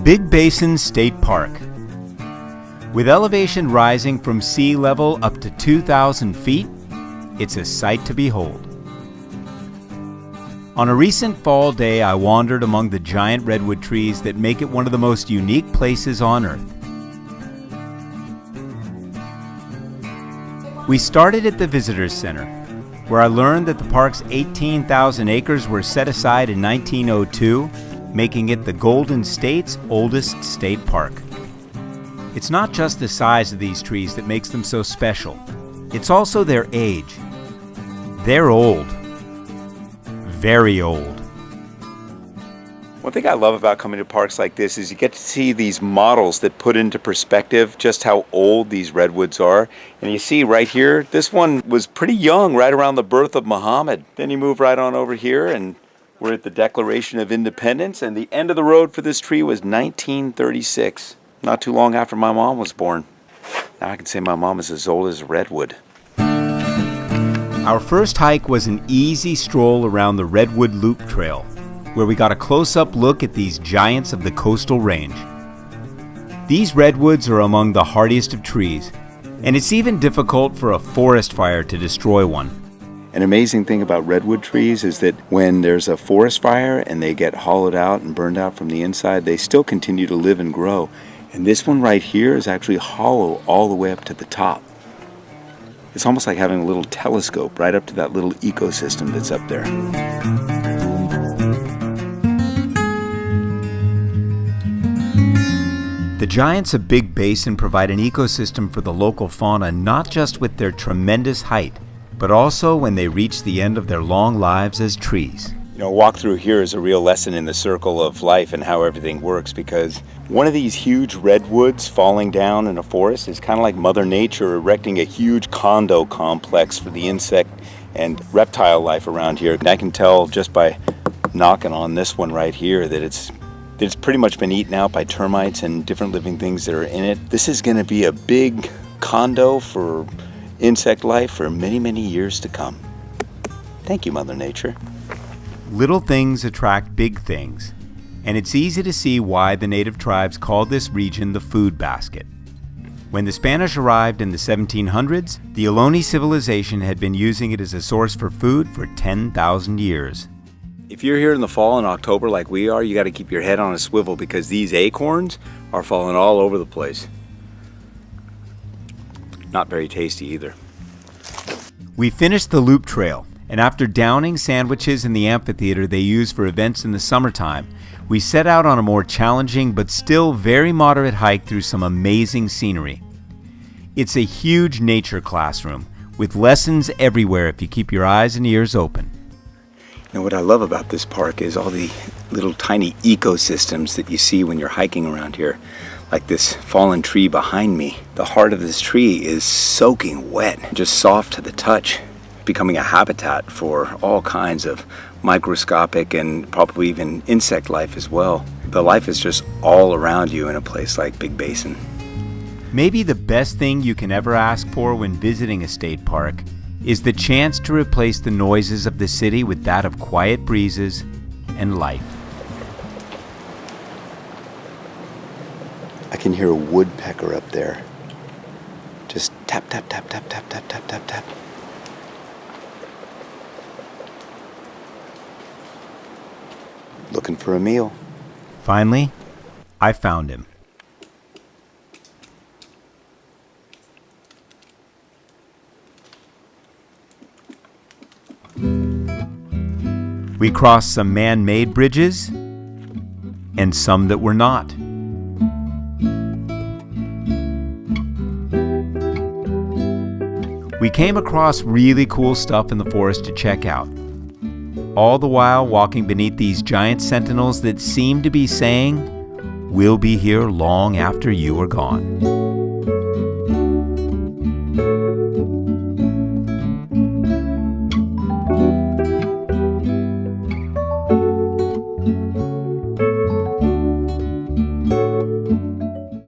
Big Basin State Park. With elevation rising from sea level up to 2,000 feet, it's a sight to behold. On a recent fall day, I wandered among the giant redwood trees that make it one of the most unique places on Earth. We started at the Visitors Center, where I learned that the park's 18,000 acres were set aside in 1902, making it the Golden State's oldest state park. It's not just the size of these trees that makes them so special. It's also their age. They're old. Very old. One thing I love about coming to parks like this is you get to see these models that put into perspective just how old these redwoods are. And you see right here, this one was pretty young, right around the birth of Muhammad. Then you move right on over here and we're at the Declaration of Independence, and the end of the road for this tree was 1936, not too long after my mom was born. Now I can say my mom is as old as a redwood. Our first hike was an easy stroll around the Redwood Loop Trail, where we got a close-up look at these giants of the coastal range. These redwoods are among the hardiest of trees, and it's even difficult for a forest fire to destroy one. An amazing thing about redwood trees is that when there's a forest fire and they get hollowed out and burned out from the inside, they still continue to live and grow. And this one right here is actually hollow all the way up to the top. It's almost like having a little telescope right up to that little ecosystem that's up there. The giants of Big Basin provide an ecosystem for the local fauna, not just with their tremendous height, but also when they reach the end of their long lives as trees. You know, a walk through here is a real lesson in the circle of life and how everything works, because one of these huge redwoods falling down in a forest is kind of like Mother Nature erecting a huge condo complex for the insect and reptile life around here. And I can tell just by knocking on this one right here that it's pretty much been eaten out by termites and different living things that are in it. This is going to be a big condo for insect life for many, many years to come. Thank you, Mother Nature. Little things attract big things, and it's easy to see why the native tribes called this region the food basket. When the Spanish arrived in the 1700s, the Ohlone civilization had been using it as a source for food for 10,000 years. If you're here in the fall in October like we are, you got to keep your head on a swivel because these acorns are falling all over the place. Not very tasty either. We finished the loop trail, and after downing sandwiches in the amphitheater they use for events in the summertime, we set out on a more challenging but still very moderate hike through some amazing scenery. It's a huge nature classroom with lessons everywhere if you keep your eyes and ears open. You know, what I love about this park is all the little tiny ecosystems that you see when you're hiking around here. Like this fallen tree behind me. The heart of this tree is soaking wet, just soft to the touch, becoming a habitat for all kinds of microscopic and probably even insect life as well. The life is just all around you in a place like Big Basin. Maybe the best thing you can ever ask for when visiting a state park is the chance to replace the noises of the city with that of quiet breezes and life. I can hear a woodpecker up there. Just tap, tap, tap, tap, tap, tap, tap, tap, tap. Looking for a meal. Finally, I found him. We crossed some man-made bridges and some that were not. We came across really cool stuff in the forest to check out, all the while walking beneath these giant sentinels that seem to be saying, "We'll be here long after you are gone."